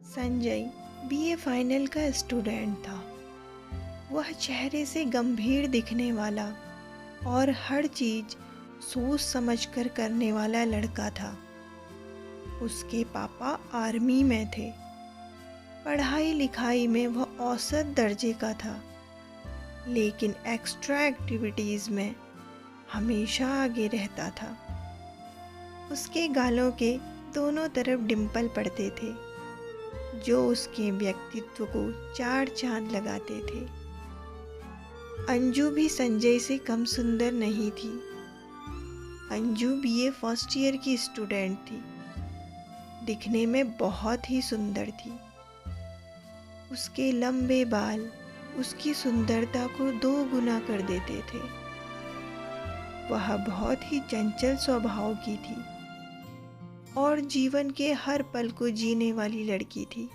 Sanjay BA final का student था। वह चेहरे से गंभीर दिखने वाला और हर चीज सोच समझकर करने वाला लड़का था। उसके पापा आर्मी में थे। पढ़ाई लिखाई में वह औसत दर्जे का था, लेकिन एक्स्ट्रा एक्टिविटीज में हमेशा आगे रहता था। उसके गालों के दोनों तरफ डिंपल पड़ते थे, जो उसके व्यक्तित्व को चार चांद लगाते थे। अंजू भी संजय से कम सुंदर नहीं थी। अंजू बीए फर्स्ट ईयर की स्टूडेंट थी। दिखने में बहुत ही सुंदर थी। उसके लंबे बाल उसकी सुंदरता को 2 गुना कर देते थे। वह बहुत ही चंचल स्वभाव की थी और जीवन के हर पल को जीने वाली लड़की थी।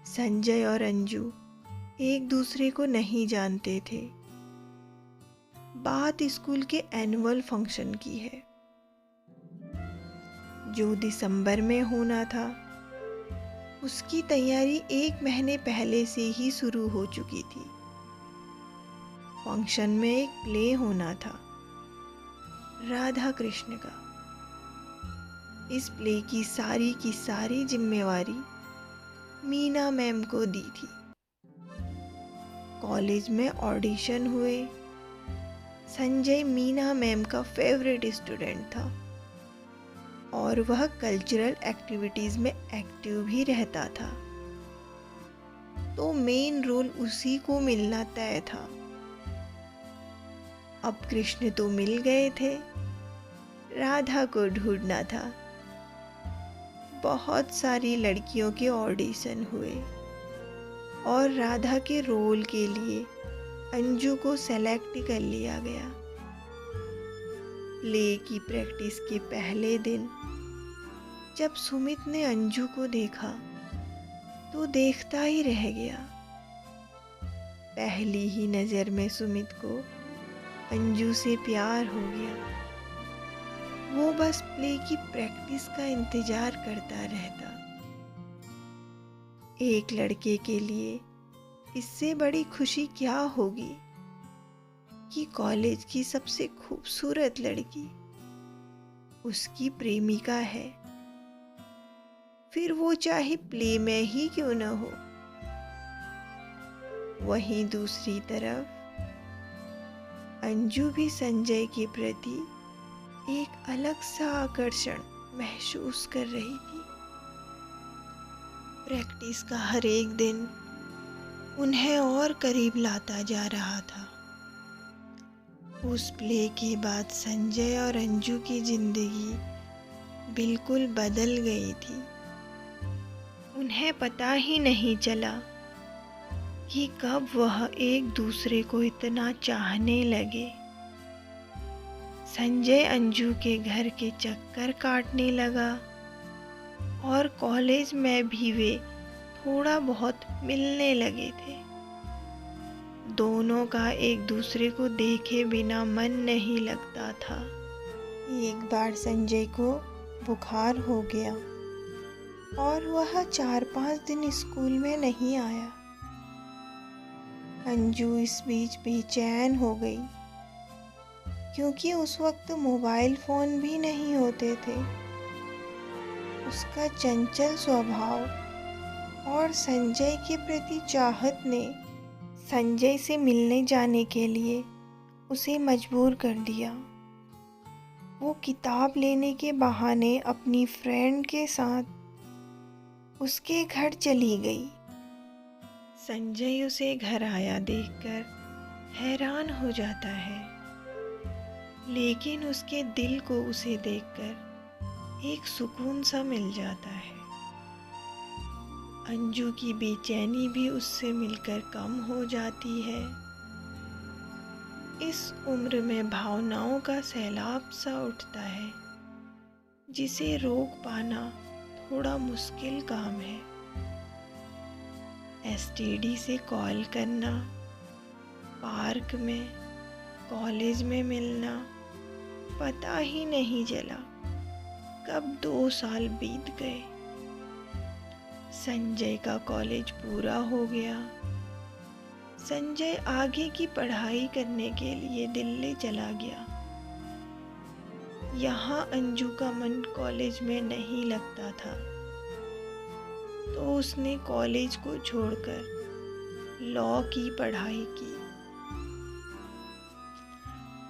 संजय और अंजू एक दूसरे को नहीं जानते थे। बात स्कूल के एनुअल फंक्शन की है, जो दिसंबर में होना था। उसकी तैयारी 1 महीने पहले से ही शुरू हो चुकी थी। फंक्शन में एक प्ले होना था, राधा कृष्ण का। इस प्ले की सारी जिम्मेवारी मीना मैम को दी थी। कॉलेज में ऑडिशन हुए। संजय मीना मैम का फेवरेट स्टूडेंट था और वह कल्चरल एक्टिविटीज में एक्टिव भी रहता था, तो मेन रोल उसी को मिलना तय था। अब कृष्ण तो मिल गए थे, राधा को ढूंढना था। बहुत सारी लड़कियों के ऑडिशन हुए और राधा के रोल के लिए अंजू को सेलेक्ट कर लिया गया। प्ले की प्रैक्टिस के पहले दिन जब सुमित ने अंजू को देखा तो देखता ही रह गया। पहली ही नजर में सुमित को अंजू से प्यार हो गया। वो बस प्ले की प्रैक्टिस का इंतजार करता रहता। एक लड़के के लिए इससे बड़ी खुशी क्या होगी कि कॉलेज की सबसे खूबसूरत लड़की उसकी प्रेमिका है, फिर वो चाहे प्ले में ही क्यों न हो। वहीं दूसरी तरफ अंजू भी संजय के प्रति एक अलग सा आकर्षण महसूस कर रही थी। प्रैक्टिस का हर एक दिन उन्हें और करीब लाता जा रहा था। उस प्ले के बाद संजय और अंजू की जिंदगी बिल्कुल बदल गई थी। उन्हें पता ही नहीं चला कि कब वह एक दूसरे को इतना चाहने लगे। संजय अंजू के घर के चक्कर काटने लगा और कॉलेज में भी वे थोड़ा बहुत मिलने लगे थे। दोनों का एक दूसरे को देखे बिना मन नहीं लगता था। एक बार संजय को बुखार हो गया और वह 4-5 दिन स्कूल में नहीं आया। अंजू इस बीच बेचैन हो गई, क्योंकि उस वक्त मोबाइल फोन भी नहीं होते थे। उसका चंचल स्वभाव और संजय के प्रति चाहत ने संजय से मिलने जाने के लिए उसे मजबूर कर दिया। वो किताब लेने के बहाने अपनी फ्रेंड के साथ उसके घर चली गई। संजय उसे घर आया देखकर हैरान हो जाता है, लेकिन उसके दिल को उसे देखकर एक सुकून सा मिल जाता है। अंजू की बेचैनी भी उससे मिलकर कम हो जाती है। इस उम्र में भावनाओं का सैलाब सा उठता है, जिसे रोक पाना थोड़ा मुश्किल काम है। एसटीडी से कॉल करना, पार्क में, कॉलेज में मिलना, पता ही नहीं चला कब 2 साल बीत गए। संजय का कॉलेज पूरा हो गया। संजय आगे की पढ़ाई करने के लिए दिल्ली चला गया। यहाँ अंजू का मन कॉलेज में नहीं लगता था, तो उसने कॉलेज को छोड़कर लॉ की पढ़ाई की।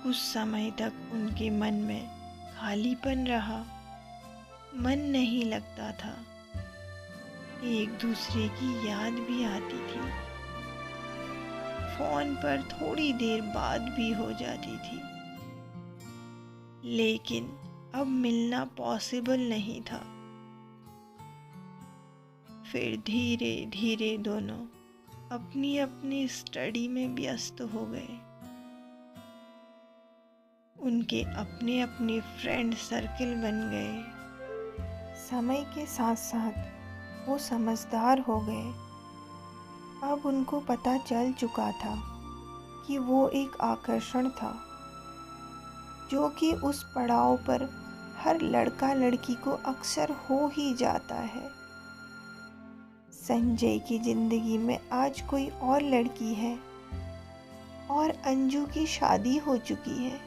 कुछ समय तक उनके मन में खालीपन रहा, मन नहीं लगता था। एक दूसरे की याद भी आती थी, फोन पर थोड़ी देर बात भी हो जाती थी, लेकिन अब मिलना पॉसिबल नहीं था। फिर धीरे धीरे दोनों अपनी अपनी स्टडी में व्यस्त हो गए। उनके अपने अपने फ्रेंड सर्किल बन गए। समय के साथ साथ वो समझदार हो गए। अब उनको पता चल चुका था कि वो एक आकर्षण था, जो कि उस पड़ाव पर हर लड़का लड़की को अक्सर हो ही जाता है। संजय की जिंदगी में आज कोई और लड़की है और अंजू की शादी हो चुकी है।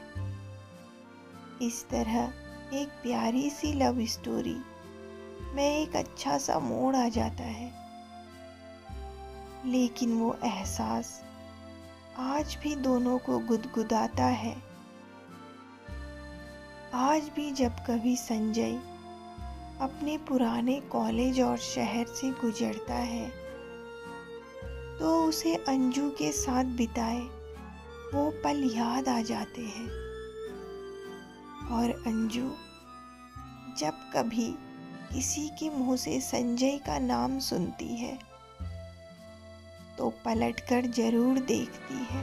इस तरह एक प्यारी सी लव स्टोरी में एक अच्छा सा मोड़ आ जाता है। लेकिन वो एहसास आज भी दोनों को गुदगुदाता है। आज भी जब कभी संजय अपने पुराने कॉलेज और शहर से गुजरता है, तो उसे अंजू के साथ बिताए वो पल याद आ जाते हैं। और अंजू जब कभी किसी के मुंह से संजय का नाम सुनती है, तो पलटकर जरूर देखती है।